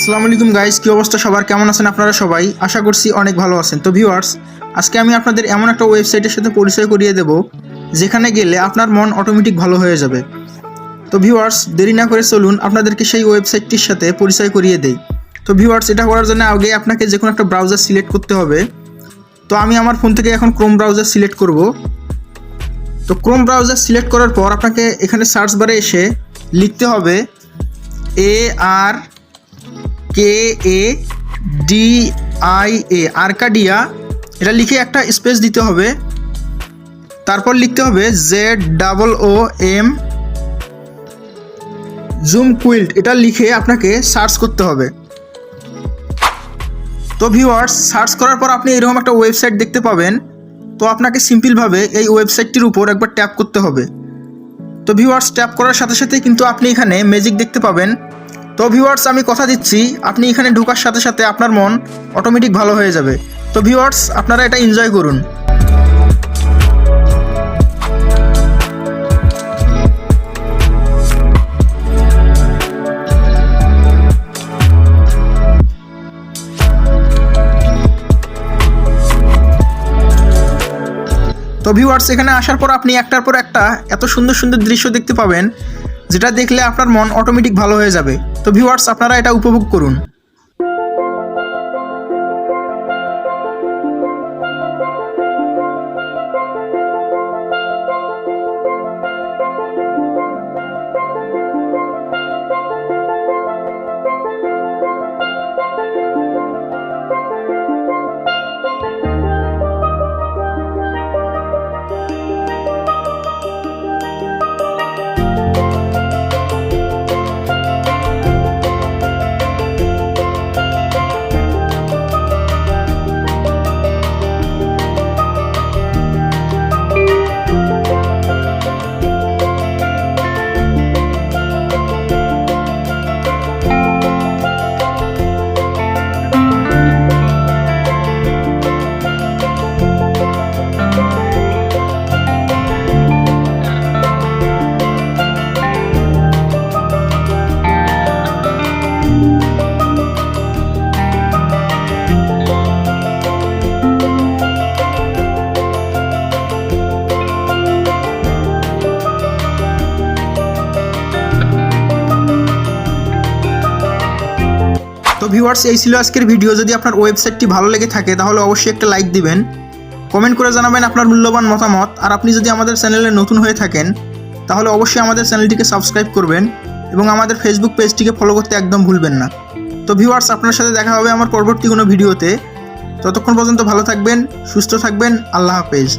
আসসালামু আলাইকুম গাইস, কি অবস্থা সবার? কেমন আছেন আপনারা সবাই? আশা করছি অনেক ভালো আছেন। তো ভিউয়ার্স, আজকে আমি আপনাদের এমন একটা ওয়েবসাইটের সাথে পরিচয় করিয়ে দেব যেখানে গেলে আপনার মন অটোমেটিক ভালো হয়ে যাবে। তো ভিউয়ার্স, দেরি না করে চলুন আপনাদেরকে সেই ওয়েবসাইটটির সাথে পরিচয় করিয়ে দেই। তো ভিউয়ার্স, এটা করার জন্য আগে আপনাকে যে কোনো একটা ব্রাউজার সিলেক্ট করতে হবে। তো আমি আমার ফোন থেকে এখন ক্রোম ব্রাউজার সিলেক্ট করব। তো ক্রোম ব্রাউজার সিলেক্ট করার পর আপনাকে এখানে সার্চ বারে এসে লিখতে হবে ARKADIA আর্কাডিয়া, এটা লিখে একটা স্পেস দিতে হবে। তারপর লিখতে হবে ZOOM জুম কুইল্ট, এটা লিখে আপনাকে সার্চ করতে হবে। তো ভিউয়ার্স, সার্চ করার পর আপনি এরকম একটা ওয়েবসাইট দেখতে পাবেন। তো আপনাকে সিম্পলভাবে এই ওয়েবসাইটটির উপর একবার ট্যাপ করতে হবে। তো ভিউয়ার্স, ট্যাপ করার সাথে সাথে কিন্তু আপনি এখানে ম্যাজিক দেখতে পাবেন। তো ভিউয়ার্স, আমি কথা দিচ্ছি আপনি এখানে ঢোকার সাথে সাথে আপনার মন অটোমেটিক ভালো হয়ে যাবে। তো ভিউয়ার্স, আপনারা এটা এনজয় করুন। তো ভিউয়ার্স, এখানে আসার পর আপনি একটার পর একটা এত সুন্দর সুন্দর দৃশ্য দেখতে পাবেন, যেটা দেখলে আপনার মন অটোমেটিক ভালো হয়ে যাবে। তো ভিউয়ার্স, আপনারা এটা উপভোগ করুন। তো ভিউয়ার্স, এই ছিল আজকের ভিডিও। যদি আপনার ওয়েবসাইটটি ভালো লেগে থাকে তাহলে অবশ্যই একটা লাইক দিবেন, কমেন্ট করে জানাবেন আপনার মূল্যবান মতামত। আর আপনি যদি আমাদের চ্যানেলে নতুন হয়ে থাকেন তাহলে অবশ্যই আমাদের চ্যানেলটিকে সাবস্ক্রাইব করবেন এবং আমাদের ফেসবুক পেজটিকে ফলো করতে একদম ভুলবেন না। তো ভিউয়ার্স, আপনার সাথে দেখা হবে আমার পরবর্তী কোনো ভিডিওতে। ততক্ষণ পর্যন্ত ভালো থাকবেন, সুস্থ থাকবেন। আল্লাহ হাফেজ।